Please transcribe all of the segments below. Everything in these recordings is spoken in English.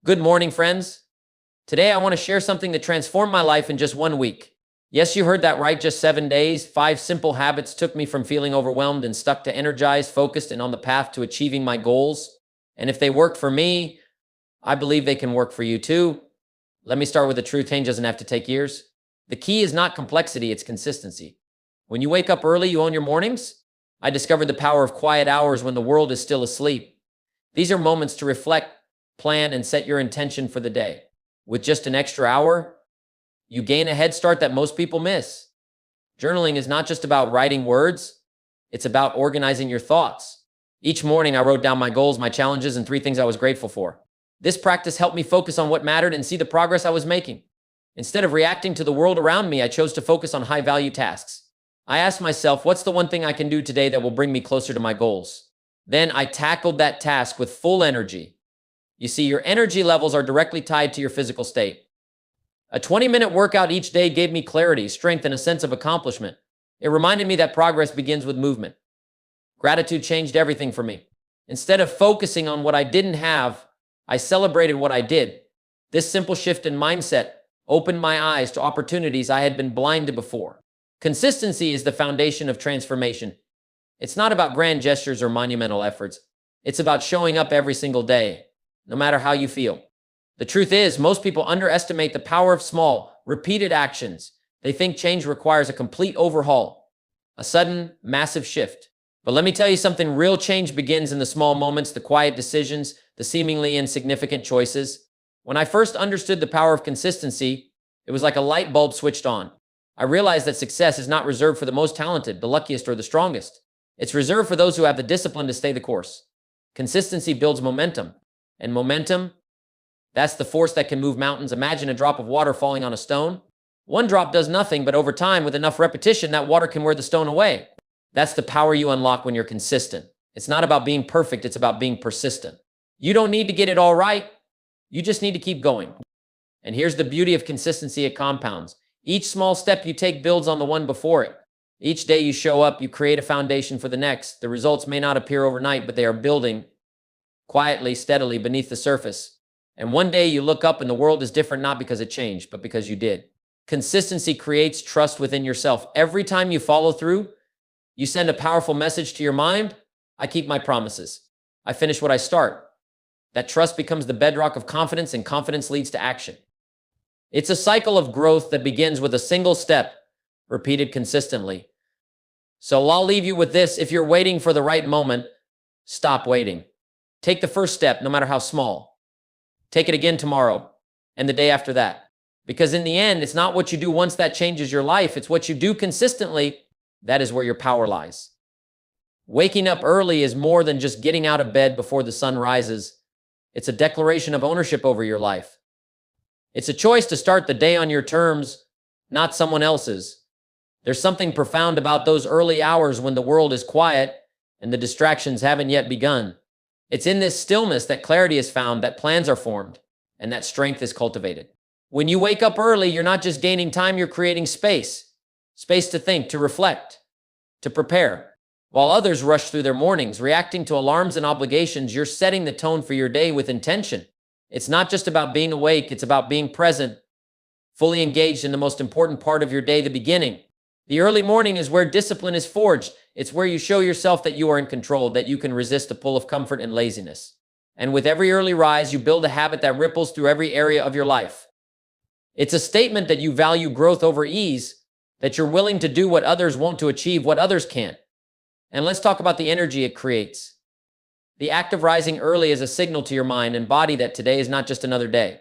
Good morning, friends. Today, I want to share something that transformed my life in just 1 week. Yes, you heard that right, just 7 days. 5 simple habits took me from feeling overwhelmed and stuck to energized, focused, and on the path to achieving my goals. And if they worked for me, I believe they can work for you too. Let me start with the truth. Change doesn't have to take years. The key is not complexity, it's consistency. When you wake up early, you own your mornings. I discovered the power of quiet hours when the world is still asleep. These are moments to reflect, plan, and set your intention for the day. With just an extra hour, you gain a head start that most people miss. Journaling is not just about writing words, it's about organizing your thoughts. Each morning, I wrote down my goals, my challenges, and 3 things I was grateful for. This practice helped me focus on what mattered and see the progress I was making. Instead of reacting to the world around me, I chose to focus on high-value tasks. I asked myself, what's the one thing I can do today that will bring me closer to my goals? Then I tackled that task with full energy. You see, your energy levels are directly tied to your physical state. A 20-minute workout each day gave me clarity, strength, and a sense of accomplishment. It reminded me that progress begins with movement. Gratitude changed everything for me. Instead of focusing on what I didn't have, I celebrated what I did. This simple shift in mindset opened my eyes to opportunities I had been blind to before. Consistency is the foundation of transformation. It's not about grand gestures or monumental efforts. It's about showing up every single day, no matter how you feel. The truth is, most people underestimate the power of small, repeated actions. They think change requires a complete overhaul, a sudden, massive shift. But let me tell you something, real change begins in the small moments, the quiet decisions, the seemingly insignificant choices. When I first understood the power of consistency, it was like a light bulb switched on. I realized that success is not reserved for the most talented, the luckiest, or the strongest. It's reserved for those who have the discipline to stay the course. Consistency builds momentum. And momentum, that's the force that can move mountains. Imagine a drop of water falling on a stone. One drop does nothing, but over time, with enough repetition, that water can wear the stone away. That's the power you unlock when you're consistent. It's not about being perfect, it's about being persistent. You don't need to get it all right. You just need to keep going. And here's the beauty of consistency, it compounds. Each small step you take builds on the one before it. Each day you show up, you create a foundation for the next. The results may not appear overnight, but they are building quietly, steadily beneath the surface. And one day you look up and the world is different, not because it changed, but because you did. Consistency creates trust within yourself. Every time you follow through, you send a powerful message to your mind. I keep my promises. I finish what I start. That trust becomes the bedrock of confidence, and confidence leads to action. It's a cycle of growth that begins with a single step, repeated consistently. So I'll leave you with this. If you're waiting for the right moment, stop waiting. Take the first step, no matter how small. Take it again tomorrow and the day after that. Because in the end, it's not what you do once that changes your life. It's what you do consistently. That is where your power lies. Waking up early is more than just getting out of bed before the sun rises. It's a declaration of ownership over your life. It's a choice to start the day on your terms, not someone else's. There's something profound about those early hours when the world is quiet and the distractions haven't yet begun. It's in this stillness that clarity is found, that plans are formed, and that strength is cultivated. When you wake up early, you're not just gaining time, you're creating space. Space to think, to reflect, to prepare. While others rush through their mornings, reacting to alarms and obligations, you're setting the tone for your day with intention. It's not just about being awake, it's about being present, fully engaged in the most important part of your day, the beginning. The early morning is where discipline is forged. It's where you show yourself that you are in control, that you can resist the pull of comfort and laziness. And with every early rise, you build a habit that ripples through every area of your life. It's a statement that you value growth over ease, that you're willing to do what others won't to achieve what others can't. And let's talk about the energy it creates. The act of rising early is a signal to your mind and body that today is not just another day.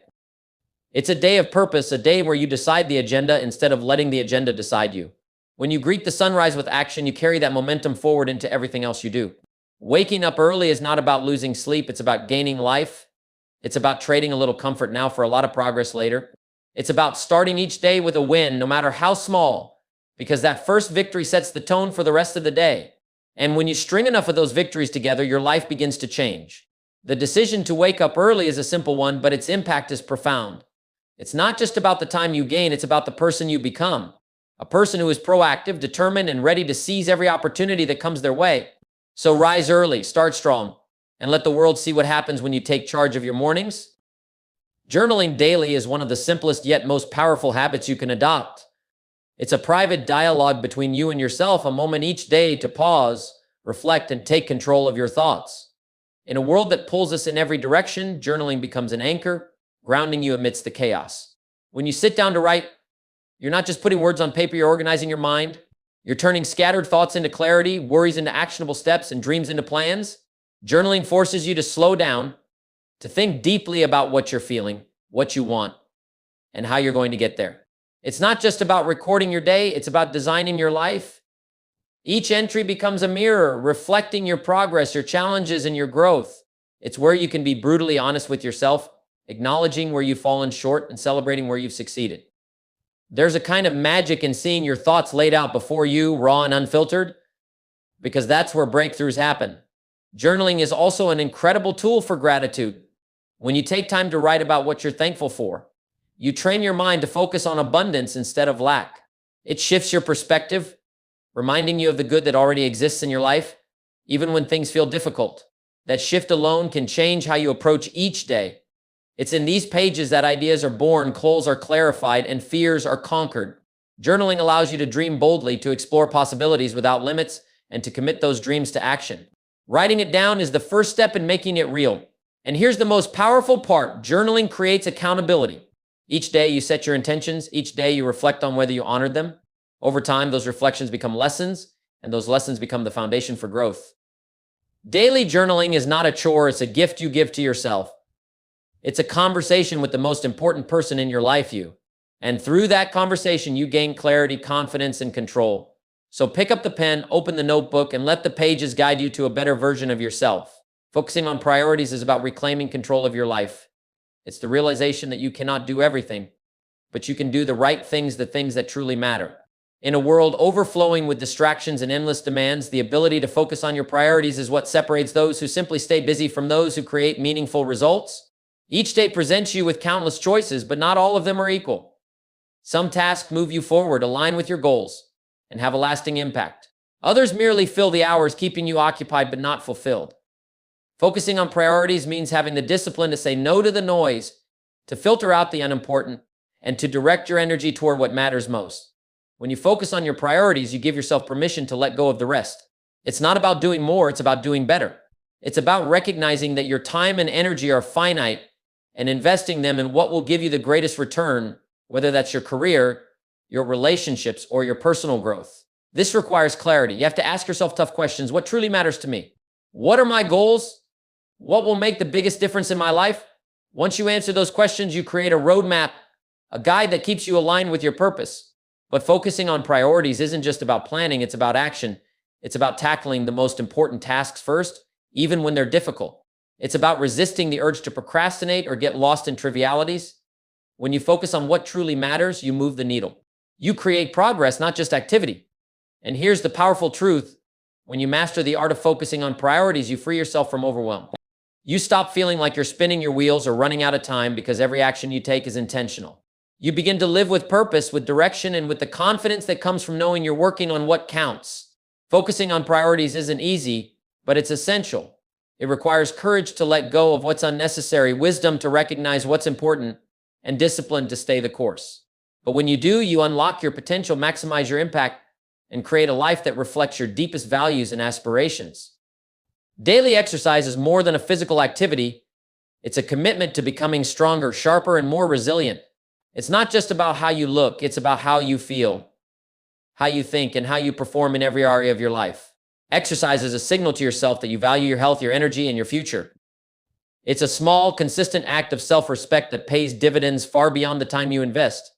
It's a day of purpose, a day where you decide the agenda instead of letting the agenda decide you. When you greet the sunrise with action, you carry that momentum forward into everything else you do. Waking up early is not about losing sleep. It's about gaining life. It's about trading a little comfort now for a lot of progress later. It's about starting each day with a win, no matter how small, because that first victory sets the tone for the rest of the day. And when you string enough of those victories together, your life begins to change. The decision to wake up early is a simple one, but its impact is profound. It's not just about the time you gain, it's about the person you become. A person who is proactive, determined, and ready to seize every opportunity that comes their way. So rise early, start strong, and let the world see what happens when you take charge of your mornings. Journaling daily is one of the simplest yet most powerful habits you can adopt. It's a private dialogue between you and yourself, a moment each day to pause, reflect, and take control of your thoughts. In a world that pulls us in every direction, journaling becomes an anchor, grounding you amidst the chaos. When you sit down to write, you're not just putting words on paper, you're organizing your mind. You're turning scattered thoughts into clarity, worries into actionable steps, and dreams into plans. Journaling forces you to slow down, to think deeply about what you're feeling, what you want, and how you're going to get there. It's not just about recording your day, it's about designing your life. Each entry becomes a mirror, reflecting your progress, your challenges, and your growth. It's where you can be brutally honest with yourself, acknowledging where you've fallen short and celebrating where you've succeeded. There's a kind of magic in seeing your thoughts laid out before you, raw and unfiltered, because that's where breakthroughs happen. Journaling is also an incredible tool for gratitude. When you take time to write about what you're thankful for, you train your mind to focus on abundance instead of lack. It shifts your perspective, reminding you of the good that already exists in your life, even when things feel difficult. That shift alone can change how you approach each day. It's in these pages that ideas are born, goals are clarified, and fears are conquered. Journaling allows you to dream boldly, to explore possibilities without limits, and to commit those dreams to action. Writing it down is the first step in making it real. And here's the most powerful part: journaling creates accountability. Each day you set your intentions, each day you reflect on whether you honored them. Over time, those reflections become lessons, and those lessons become the foundation for growth. Daily journaling is not a chore, it's a gift you give to yourself. It's a conversation with the most important person in your life, you. And through that conversation, you gain clarity, confidence, and control. So pick up the pen, open the notebook, and let the pages guide you to a better version of yourself. Focusing on priorities is about reclaiming control of your life. It's the realization that you cannot do everything, but you can do the right things, the things that truly matter. In a world overflowing with distractions and endless demands, the ability to focus on your priorities is what separates those who simply stay busy from those who create meaningful results. Each day presents you with countless choices, but not all of them are equal. Some tasks move you forward, align with your goals, and have a lasting impact. Others merely fill the hours, keeping you occupied but not fulfilled. Focusing on priorities means having the discipline to say no to the noise, to filter out the unimportant, and to direct your energy toward what matters most. When you focus on your priorities, you give yourself permission to let go of the rest. It's not about doing more, it's about doing better. It's about recognizing that your time and energy are finite and investing them in what will give you the greatest return, whether that's your career, your relationships, or your personal growth. This requires clarity. You have to ask yourself tough questions. What truly matters to me? What are my goals? What will make the biggest difference in my life? Once you answer those questions, you create a roadmap, a guide that keeps you aligned with your purpose. But focusing on priorities isn't just about planning, it's about action. It's about tackling the most important tasks first, even when they're difficult. It's about resisting the urge to procrastinate or get lost in trivialities. When you focus on what truly matters, you move the needle. You create progress, not just activity. And here's the powerful truth: when you master the art of focusing on priorities, you free yourself from overwhelm. You stop feeling like you're spinning your wheels or running out of time because every action you take is intentional. You begin to live with purpose, with direction, and with the confidence that comes from knowing you're working on what counts. Focusing on priorities isn't easy, but it's essential. It requires courage to let go of what's unnecessary, wisdom to recognize what's important, and discipline to stay the course. But when you do, you unlock your potential, maximize your impact, and create a life that reflects your deepest values and aspirations. Daily exercise is more than a physical activity. It's a commitment to becoming stronger, sharper, and more resilient. It's not just about how you look, it's about how you feel, how you think, and how you perform in every area of your life. Exercise is a signal to yourself that you value your health, your energy, and your future. It's a small, consistent act of self-respect that pays dividends far beyond the time you invest.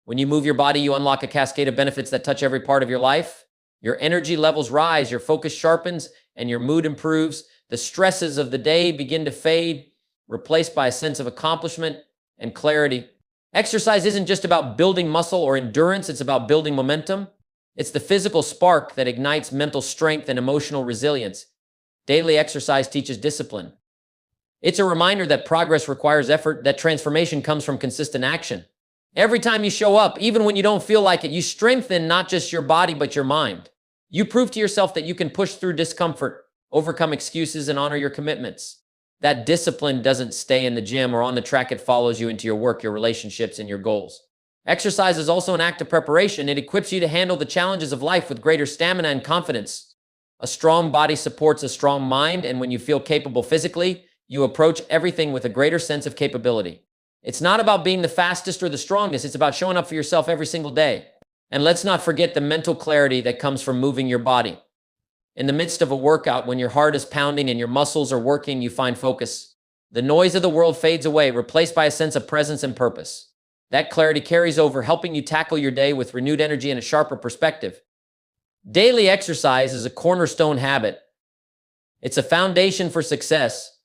When you move your body, you unlock a cascade of benefits that touch every part of your life. Your energy levels rise, your focus sharpens, and your mood improves. The stresses of the day begin to fade, replaced by a sense of accomplishment and clarity. Exercise isn't just about building muscle or endurance, it's about building momentum. It's the physical spark that ignites mental strength and emotional resilience. Daily exercise teaches discipline. It's a reminder that progress requires effort, that transformation comes from consistent action. Every time you show up, even when you don't feel like it, you strengthen not just your body, but your mind. You prove to yourself that you can push through discomfort, overcome excuses, and honor your commitments. That discipline doesn't stay in the gym or on the track. It follows you into your work, your relationships, and your goals. Exercise is also an act of preparation. It equips you to handle the challenges of life with greater stamina and confidence. A strong body supports a strong mind, and when you feel capable physically, you approach everything with a greater sense of capability. It's not about being the fastest or the strongest. It's about showing up for yourself every single day. And let's not forget the mental clarity that comes from moving your body. In the midst of a workout, when your heart is pounding and your muscles are working, you find focus. The noise of the world fades away, replaced by a sense of presence and purpose. That clarity carries over, helping you tackle your day with renewed energy and a sharper perspective. Daily exercise is a cornerstone habit. It's a foundation for success,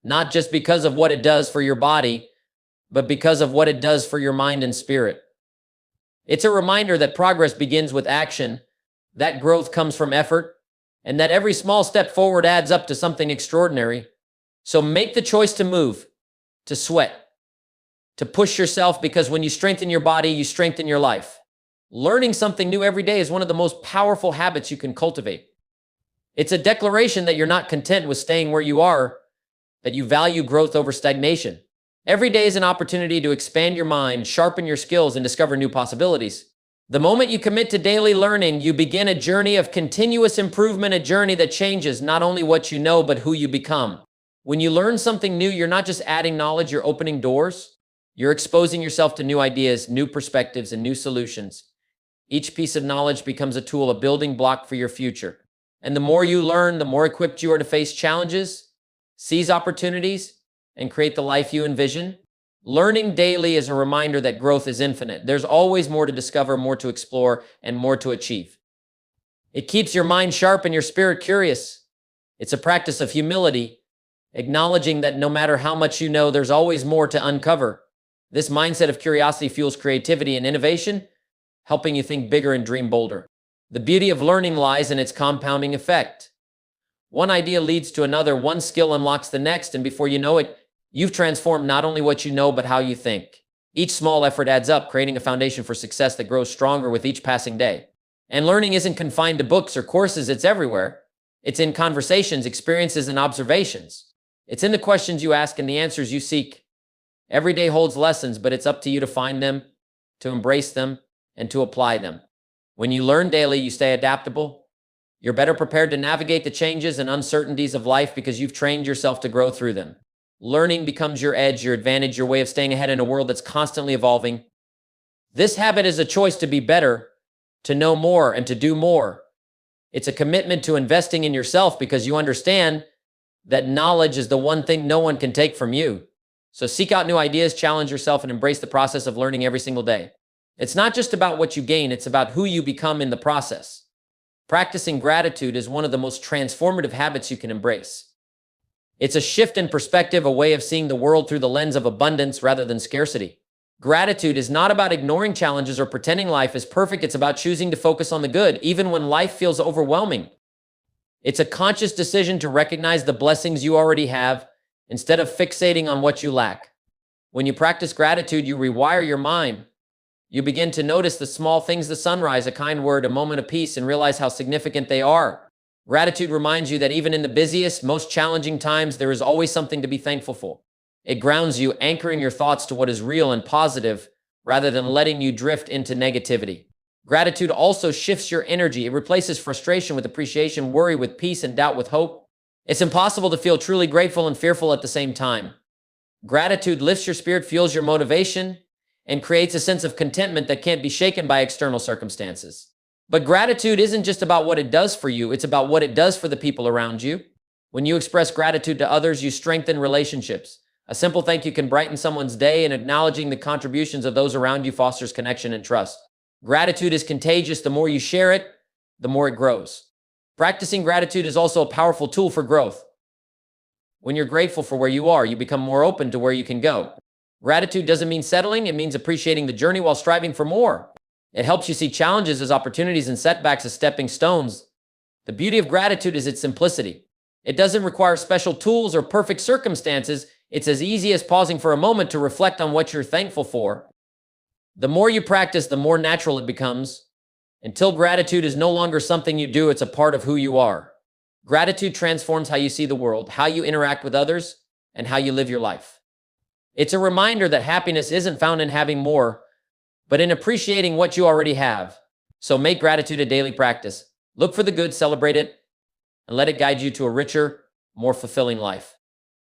not just because of what it does for your body, but because of what it does for your mind and spirit. It's a reminder that progress begins with action, that growth comes from effort, and that every small step forward adds up to something extraordinary. So make the choice to move, to sweat, to push yourself, because when you strengthen your body, you strengthen your life. Learning something new every day is one of the most powerful habits you can cultivate. It's a declaration that you're not content with staying where you are, that you value growth over stagnation. Every day is an opportunity to expand your mind, sharpen your skills, and discover new possibilities. The moment you commit to daily learning, you begin a journey of continuous improvement, a journey that changes not only what you know, but who you become. When you learn something new, you're not just adding knowledge, you're opening doors. You're exposing yourself to new ideas, new perspectives, and new solutions. Each piece of knowledge becomes a tool, a building block for your future. And the more you learn, the more equipped you are to face challenges, seize opportunities, and create the life you envision. Learning daily is a reminder that growth is infinite. There's always more to discover, more to explore, and more to achieve. It keeps your mind sharp and your spirit curious. It's a practice of humility, acknowledging that no matter how much you know, there's always more to uncover. This mindset of curiosity fuels creativity and innovation, helping you think bigger and dream bolder. The beauty of learning lies in its compounding effect. One idea leads to another, one skill unlocks the next, and before you know it, you've transformed not only what you know, but how you think. Each small effort adds up, creating a foundation for success that grows stronger with each passing day. And learning isn't confined to books or courses, it's everywhere. It's in conversations, experiences, and observations. It's in the questions you ask and the answers you seek. Every day holds lessons, but it's up to you to find them, to embrace them, and to apply them. When you learn daily, you stay adaptable. You're better prepared to navigate the changes and uncertainties of life because you've trained yourself to grow through them. Learning becomes your edge, your advantage, your way of staying ahead in a world that's constantly evolving. This habit is a choice to be better, to know more, and to do more. It's a commitment to investing in yourself because you understand that knowledge is the one thing no one can take from you. So seek out new ideas, challenge yourself, and embrace the process of learning every single day. It's not just about what you gain, it's about who you become in the process. Practicing gratitude is one of the most transformative habits you can embrace. It's a shift in perspective, a way of seeing the world through the lens of abundance rather than scarcity. Gratitude is not about ignoring challenges or pretending life is perfect. It's about choosing to focus on the good, even when life feels overwhelming. It's a conscious decision to recognize the blessings you already have instead of fixating on what you lack. When you practice gratitude, you rewire your mind. You begin to notice the small things, the sunrise, a kind word, a moment of peace, and realize how significant they are. Gratitude reminds you that even in the busiest, most challenging times, there is always something to be thankful for. It grounds you, anchoring your thoughts to what is real and positive, rather than letting you drift into negativity. Gratitude also shifts your energy. It replaces frustration with appreciation, worry with peace, and doubt with hope. It's impossible to feel truly grateful and fearful at the same time. Gratitude lifts your spirit, fuels your motivation, and creates a sense of contentment that can't be shaken by external circumstances. But gratitude isn't just about what it does for you, it's about what it does for the people around you. When you express gratitude to others, you strengthen relationships. A simple thank you can brighten someone's day, and acknowledging the contributions of those around you fosters connection and trust. Gratitude is contagious. The more you share it, the more it grows. Practicing gratitude is also a powerful tool for growth. When you're grateful for where you are, you become more open to where you can go. Gratitude doesn't mean settling, it means appreciating the journey while striving for more. It helps you see challenges as opportunities and setbacks as stepping stones. The beauty of gratitude is its simplicity. It doesn't require special tools or perfect circumstances. It's as easy as pausing for a moment to reflect on what you're thankful for. The more you practice, the more natural it becomes. Until gratitude is no longer something you do, it's a part of who you are. Gratitude transforms how you see the world, how you interact with others, and how you live your life. It's a reminder that happiness isn't found in having more, but in appreciating what you already have. So make gratitude a daily practice. Look for the good, celebrate it, and let it guide you to a richer, more fulfilling life.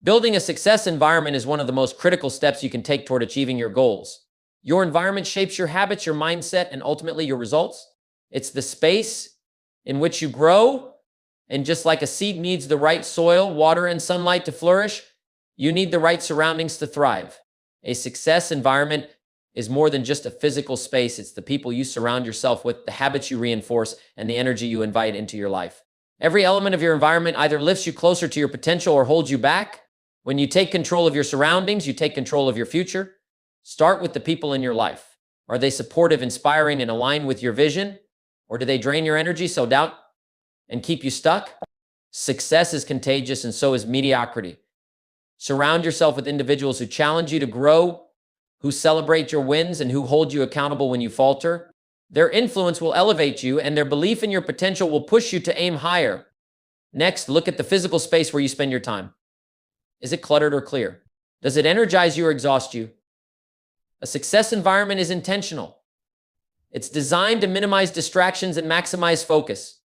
Building a success environment is one of the most critical steps you can take toward achieving your goals. Your environment shapes your habits, your mindset, and ultimately your results. It's the space in which you grow, and just like a seed needs the right soil, water, and sunlight to flourish, you need the right surroundings to thrive. A success environment is more than just a physical space. It's the people you surround yourself with, the habits you reinforce, and the energy you invite into your life. Every element of your environment either lifts you closer to your potential or holds you back. When you take control of your surroundings, you take control of your future. Start with the people in your life. Are they supportive, inspiring, and aligned with your vision? Or do they drain your energy, sow doubt, and keep you stuck? Success is contagious, and so is mediocrity. Surround yourself with individuals who challenge you to grow, who celebrate your wins, and who hold you accountable when you falter. Their influence will elevate you, and their belief in your potential will push you to aim higher. Next, look at the physical space where you spend your time. Is it cluttered or clear? Does it energize you or exhaust you? A success environment is intentional. It's designed to minimize distractions and maximize focus.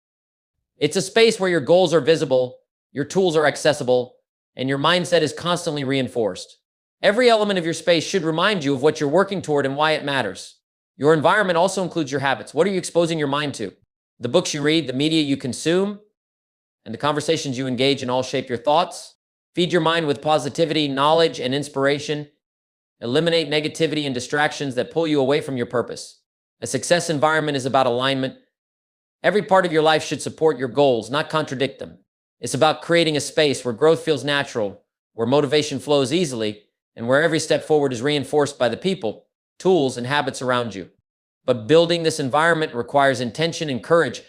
It's a space where your goals are visible, your tools are accessible, and your mindset is constantly reinforced. Every element of your space should remind you of what you're working toward and why it matters. Your environment also includes your habits. What are you exposing your mind to? The books you read, the media you consume, and the conversations you engage in all shape your thoughts. Feed your mind with positivity, knowledge, and inspiration. Eliminate negativity and distractions that pull you away from your purpose. A success environment is about alignment. Every part of your life should support your goals, not contradict them. It's about creating a space where growth feels natural, where motivation flows easily, and where every step forward is reinforced by the people, tools, and habits around you. But building this environment requires intention and courage.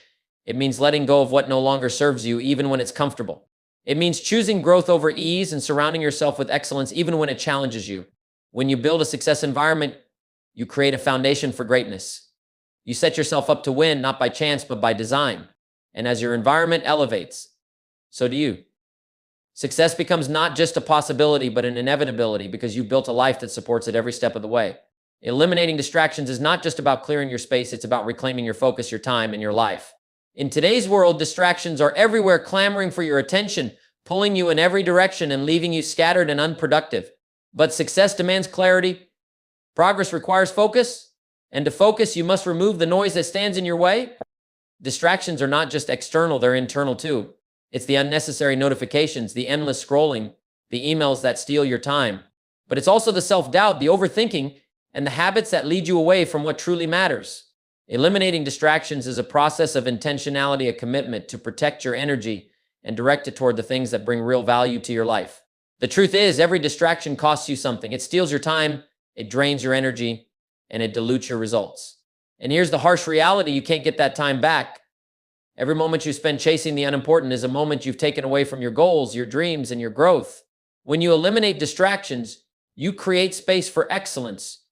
It means letting go of what no longer serves you, even when it's comfortable. It means choosing growth over ease and surrounding yourself with excellence, even when it challenges you. When you build a success environment, you create a foundation for greatness. You set yourself up to win, not by chance, but by design. And as your environment elevates, so do you. Success becomes not just a possibility, but an inevitability, because you built a life that supports it every step of the way. Eliminating distractions is not just about clearing your space, it's about reclaiming your focus, your time, and your life. In today's world, distractions are everywhere, clamoring for your attention, pulling you in every direction and leaving you scattered and unproductive. But success demands clarity. Progress requires focus. And to focus, you must remove the noise that stands in your way. Distractions are not just external, they're internal too. It's the unnecessary notifications, the endless scrolling, the emails that steal your time. But it's also the self-doubt, the overthinking, and the habits that lead you away from what truly matters. Eliminating distractions is a process of intentionality, a commitment to protect your energy and direct it toward the things that bring real value to your life. The truth is, every distraction costs you something. It steals your time, it drains your energy, and it dilutes your results. And here's the harsh reality: you can't get that time back. Every moment you spend chasing the unimportant is a moment you've taken away from your goals, your dreams, and your growth. When you eliminate distractions, you create space for excellence.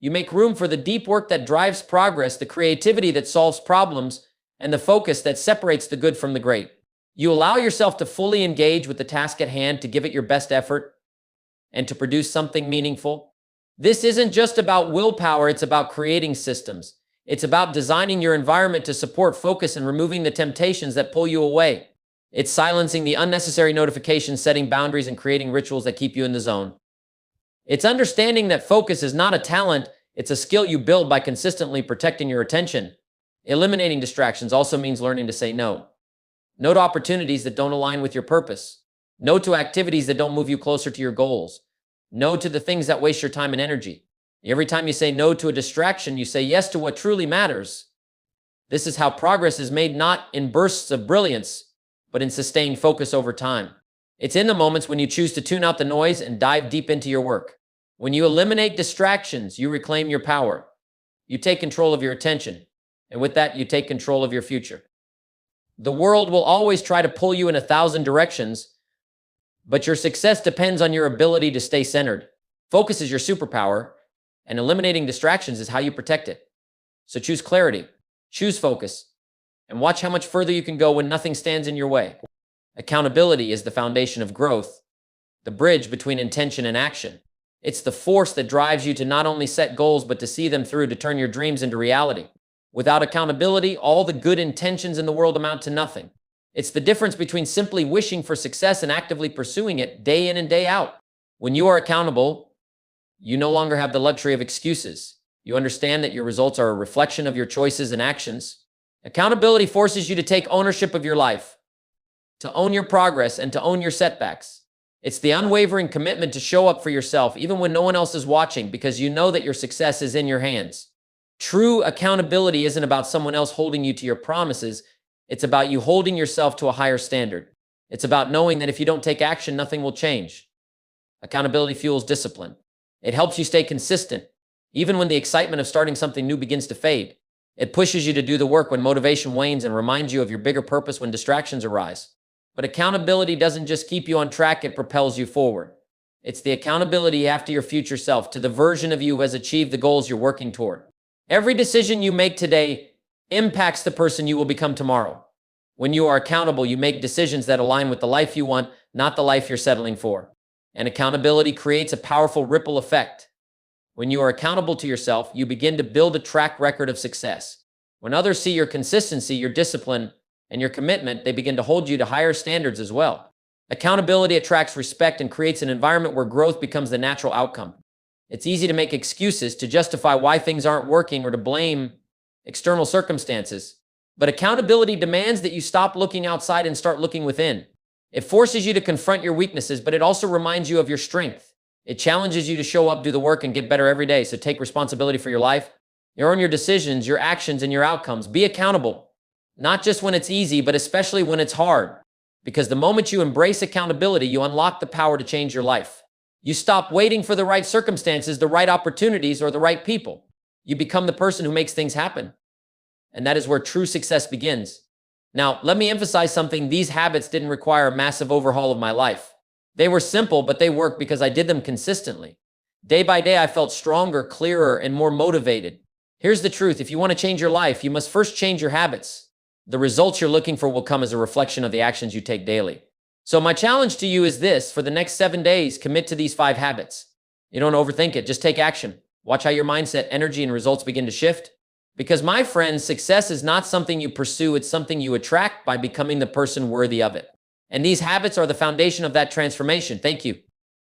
You make room for the deep work that drives progress, the creativity that solves problems, and the focus that separates the good from the great. You allow yourself to fully engage with the task at hand, to give it your best effort, and to produce something meaningful. This isn't just about willpower, it's about creating systems. It's about designing your environment to support focus and removing the temptations that pull you away. It's silencing the unnecessary notifications, setting boundaries, and creating rituals that keep you in the zone. It's understanding that focus is not a talent, it's a skill you build by consistently protecting your attention. Eliminating distractions also means learning to say no. No to opportunities that don't align with your purpose. No to activities that don't move you closer to your goals. No to the things that waste your time and energy. Every time you say no to a distraction, you say yes to what truly matters. This is how progress is made, not in bursts of brilliance, but in sustained focus over time. It's in the moments when you choose to tune out the noise and dive deep into your work. When you eliminate distractions, you reclaim your power. You take control of your attention, and with that, you take control of your future. The world will always try to pull you in 1,000 directions, but your success depends on your ability to stay centered. Focus is your superpower, and eliminating distractions is how you protect it. So choose clarity, choose focus, and watch how much further you can go when nothing stands in your way. Accountability is the foundation of growth, the bridge between intention and action. It's the force that drives you to not only set goals, but to see them through, to turn your dreams into reality. Without accountability, all the good intentions in the world amount to nothing. It's the difference between simply wishing for success and actively pursuing it day in and day out. When you are accountable, you no longer have the luxury of excuses. You understand that your results are a reflection of your choices and actions. Accountability forces you to take ownership of your life, to own your progress, and to own your setbacks. It's the unwavering commitment to show up for yourself even when no one else is watching, because you know that your success is in your hands. True accountability isn't about someone else holding you to your promises. It's about you holding yourself to a higher standard. It's about knowing that if you don't take action, nothing will change. Accountability fuels discipline. It helps you stay consistent, even when the excitement of starting something new begins to fade. It pushes you to do the work when motivation wanes and reminds you of your bigger purpose when distractions arise. But accountability doesn't just keep you on track, it propels you forward. It's the accountability after your future self, to the version of you who has achieved the goals you're working toward. Every decision you make today impacts the person you will become tomorrow. When you are accountable, you make decisions that align with the life you want, not the life you're settling for. And accountability creates a powerful ripple effect. When you are accountable to yourself, you begin to build a track record of success. When others see your consistency, your discipline, and your commitment, they begin to hold you to higher standards as well. Accountability attracts respect and creates an environment where growth becomes the natural outcome. It's easy to make excuses, to justify why things aren't working, or to blame external circumstances. But accountability demands that you stop looking outside and start looking within. It forces you to confront your weaknesses, but it also reminds you of your strength. It challenges you to show up, do the work, and get better every day. So take responsibility for your life, your decisions, your actions, and your outcomes. Be accountable. Not just when it's easy, but especially when it's hard. Because the moment you embrace accountability, you unlock the power to change your life. You stop waiting for the right circumstances, the right opportunities, or the right people. You become the person who makes things happen. And that is where true success begins. Now, let me emphasize something. These habits didn't require a massive overhaul of my life. They were simple, but they worked because I did them consistently. Day by day, I felt stronger, clearer, and more motivated. Here's the truth. If you want to change your life, you must first change your habits. The results you're looking for will come as a reflection of the actions you take daily. So my challenge to you is this: for the next 7 days, commit to these 5 habits. You don't overthink it, just take action. Watch how your mindset, energy, and results begin to shift. Because my friends, success is not something you pursue, it's something you attract by becoming the person worthy of it. And these habits are the foundation of that transformation. Thank you.